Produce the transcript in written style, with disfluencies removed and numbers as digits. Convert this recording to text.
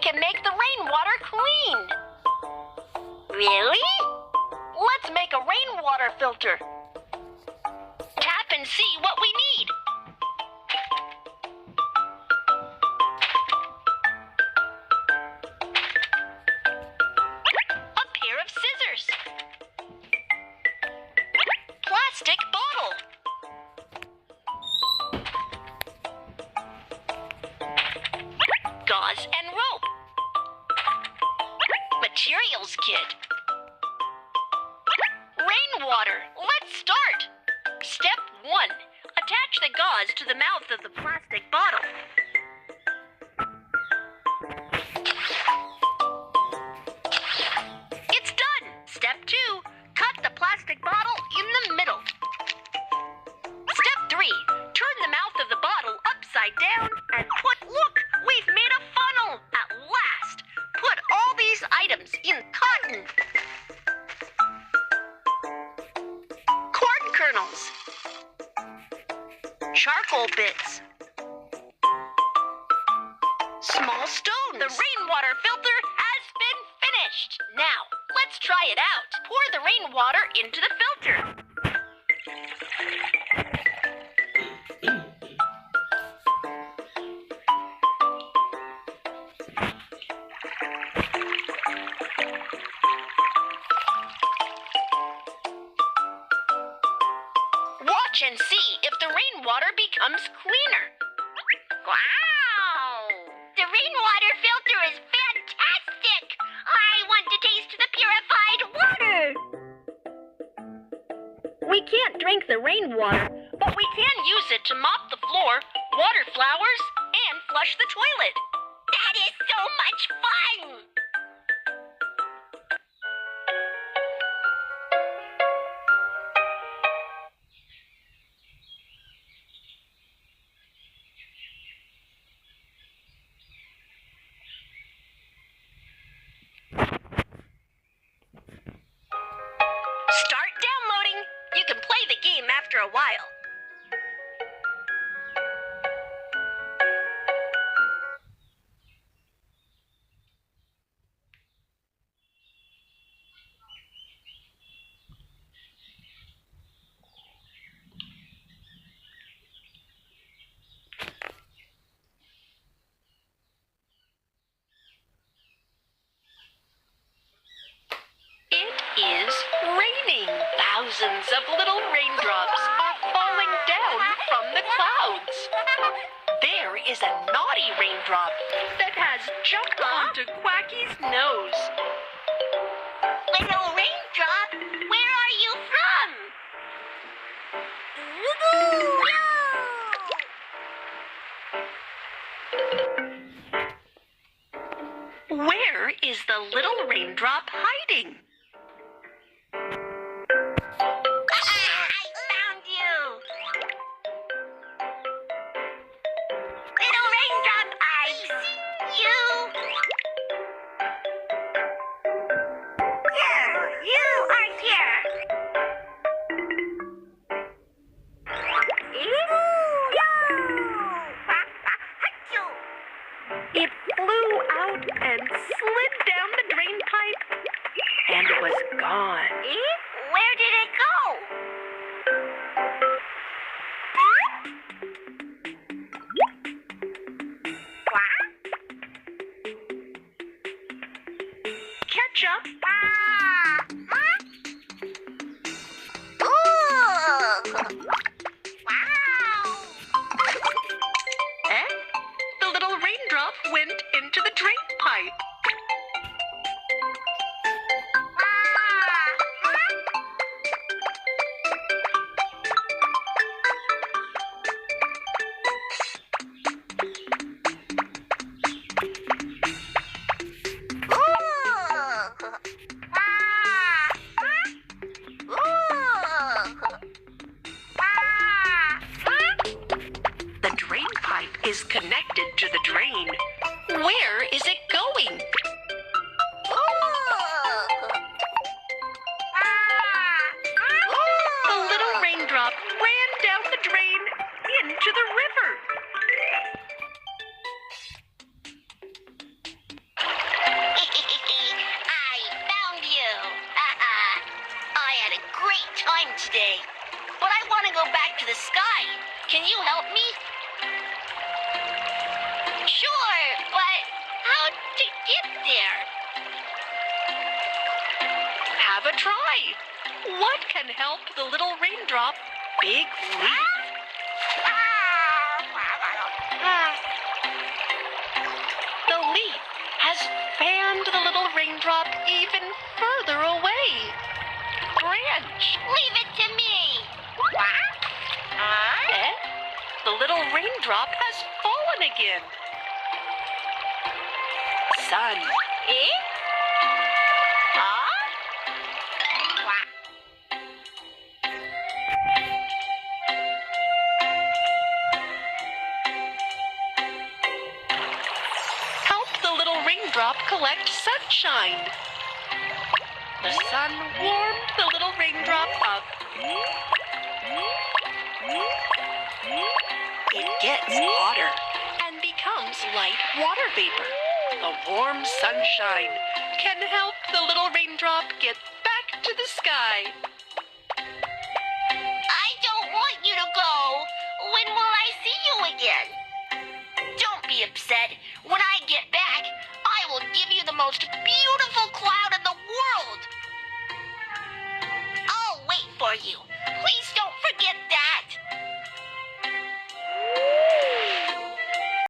can make the rainwater clean. Really? Let's make a rainwater filter. Tap and see what we need. A pair of scissors. Plastic bottle. Gauze and rope. Materials kit. Rainwater. Let's start. Step 1. Attach the gauze to the mouth of the plastic bottle. It's done. Step 2. Cut the plastic bottle in the middle. Step 3. Turn the mouth of the bottle upside down and look, we've made a funnel. At last. Put all these items in cotton. Corn kernels. Charcoal bits. Small stones. The rainwater filter has been finished. Now, let's try it out. Pour the rainwater into the filter. Watch and see if the rainwater becomes cleaner. Wow! The rainwater filter is fantastic! I want to taste the purified water! We can't drink the rainwater, but we can use it to mop the floor, water flowers, and flush the toilet. That is so much fun! Start downloading. You can play the game after a while. It is raining. Thousands of little raindrops are falling down from the clouds. There is a naughty raindrop that has jumped onto Quacky's nose. Little raindrop, where are you from? Where is the little raindrop hiding? I found you! Little raindrop, I see you! Here, you are here! It flew out and slid down the drain pipe and was gone. Where did it go? Ketchup. Wow! And the little raindrop went into the drain pipe. The drain pipe is connected to the drain. Where is it going? The little raindrop ran down the drain into the river. Sure, but how to get there? Have a try. What can help the little raindrop? Big leap. The leap has fanned the little raindrop even further away. Branch. Leave it to me. Eh? The little raindrop has fallen again. Sun. Eh? Help the little raindrop collect sunshine. The sun warmed the little raindrop up. It gets hotter and becomes light water vapor. The warm sunshine can help the little raindrop get back to the sky. I don't want you to go. When will I see you again? Don't be upset. When I get back, I will give you the most beautiful cloud in the world. I'll wait for you. Please